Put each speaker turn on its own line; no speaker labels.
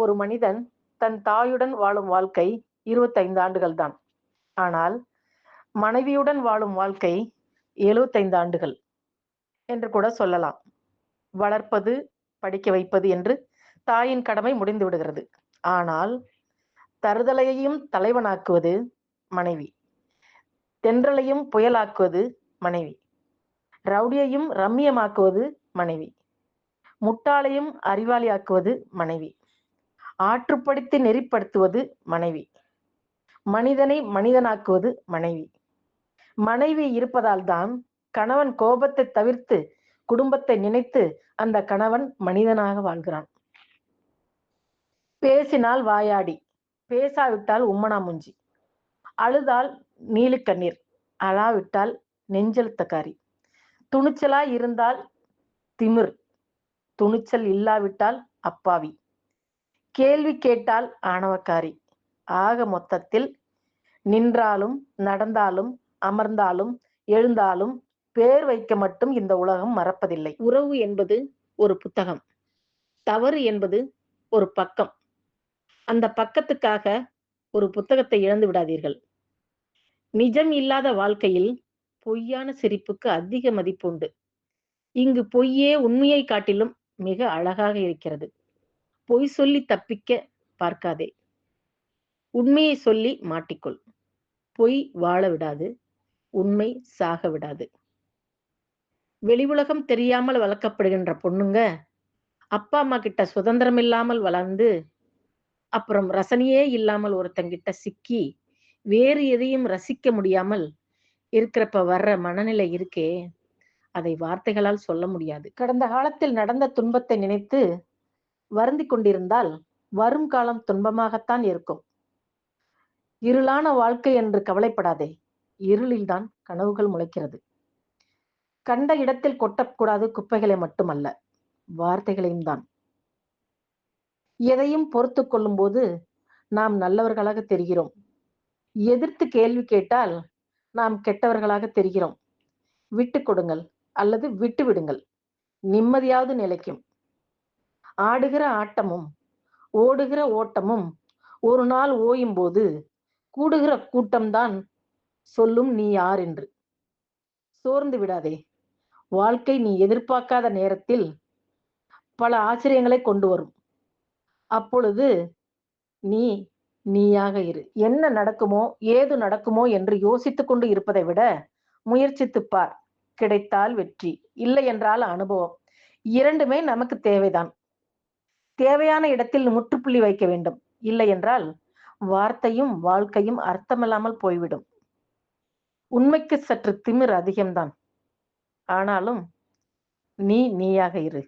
ஒரு மனிதன் தன் தாயுடன் வாழும் வாழ்க்கை 25 ஆண்டுகள் தான். ஆனால் மனைவியுடன் வாழும் வாழ்க்கை 75 ஆண்டுகள் என்று கூட சொல்லலாம். வளர்ப்பது, படிக்க வைப்பது என்று தாயின் கடமை முடிந்து விடுகிறது. ஆனால் தருதலையையும் தலைவனாக்குவது மனைவி. தென்றலையும் புயலாக்குவது மனைவி. ரவுடியையும் ரம்மியமாக்குவது மனைவி. முட்டாளையும் அறிவாளியாக்குவது மனைவி. ஆற்றுப்படுத்தி நெறிப்படுத்துவது மனைவி. மனிதனை மனிதனாக்குவது மனைவி. மனைவி இருப்பதால் தான் கணவன் கோபத்தை தவிர்த்து குடும்பத்தை நினைத்து அந்த கணவன் மனிதனாக வாழ்கிறான். பேசினால் வாயாடி, பேசாவிட்டால் உம்மனாமுஞ்சி, அழுதால் நீலிக்கண்ணீர், அழாவிட்டால் நெஞ்செழுத்தக்காரி, துணிச்சலாய் இருந்தால் திமிர், துணிச்சல் இல்லாவிட்டால் அப்பாவி, கேள்வி கேட்டால் ஆணவக்காரி. ஆக மொத்தத்தில் நின்றாலும் நடந்தாலும் அமர்ந்தாலும் எழுந்தாலும் பேர் வைக்க மட்டும் இந்த உலகம் மறப்பதில்லை. உறவு என்பது ஒரு புத்தகம், தவறு என்பது ஒரு பக்கம். அந்த பக்கத்துக்காக ஒரு புத்தகத்தை இழந்து விடாதீர்கள். நிஜம் இல்லாத வாழ்க்கையில் பொய்யான சிரிப்புக்கு அதிக மதிப்புண்டு. இங்கு பொய்யே உண்மையை காட்டிலும் மிக அழகாக இருக்கிறது. பொய் சொல்லி தப்பிக்க பார்க்காதே. உண்மையை சொல்லி மாட்டிக்கொள். பொய் வாழ விடாது, உண்மை சாக விடாது. வெளி உலகம் தெரியாமல் வளர்க்கப்படுகின்ற பொண்ணுங்க அப்பா அம்மா கிட்ட சுதந்திரம் இல்லாமல் வளர்ந்து, அப்புறம் ரசனையே இல்லாமல் ஒருத்தங்கிட்ட சிக்கி வேறு எதையும் ரசிக்க முடியாமல் இருக்கிறப்ப வர்ற மனநிலை இருக்கே, அதை வார்த்தைகளால் சொல்ல முடியாது. கடந்த காலத்தில் நடந்த துன்பத்தை நினைத்து வருந்திக் கொண்டிருந்தால் வரும் காலம் துன்பமாகத்தான் இருக்கும். இருளான வாழ்க்கை என்று கவலைப்படாதே. இருளில்தான் கனவுகள் முளைக்கிறது. கண்ட இடத்தில் கொட்டக்கூடாது குப்பைகளை மட்டுமல்ல, வார்த்தைகளையும் தான். எதையும் பொறுத்து கொள்ளும் போது நாம் நல்லவர்களாக தெரிகிறோம். எதிர்த்து கேள்வி கேட்டால் நாம் கெட்டவர்களாக தெரிகிறோம். விட்டு கொடுங்கள் அல்லது விட்டு விடுங்கள், நிம்மதியாவது நிலைக்கும். ஆடுகிற ஆட்டமும் ஓடுகிற ஓட்டமும் ஒரு நாள் ஓயும் போது கூடுகிற கூட்டம்தான் சொல்லும் நீ யார் என்று. சோர்ந்து விடாதே. வாழ்க்கை நீ எதிர்பார்க்காத நேரத்தில் பல ஆச்சரியங்களை கொண்டு வரும். அப்பொழுது நீ நீயாக இரு. என்ன நடக்குமோ ஏது நடக்குமோ என்று யோசித்துக் கொண்டு இருப்பதை விட முயற்சித்துப் பார். கிடைத்தால் வெற்றி, இல்லை என்றால் அனுபவம். இரண்டுமே நமக்கு தேவைதான். தேவையான இடத்தில் முற்றுப்புள்ளி வைக்க வேண்டும். இல்லை என்றால் வார்த்தையும் வாழ்க்கையும் அர்த்தமில்லாமல் போய்விடும். உண்மைக்கு சற்று திமிர் அதிகம்தான். ஆனாலும் நீ நீயாக இரு.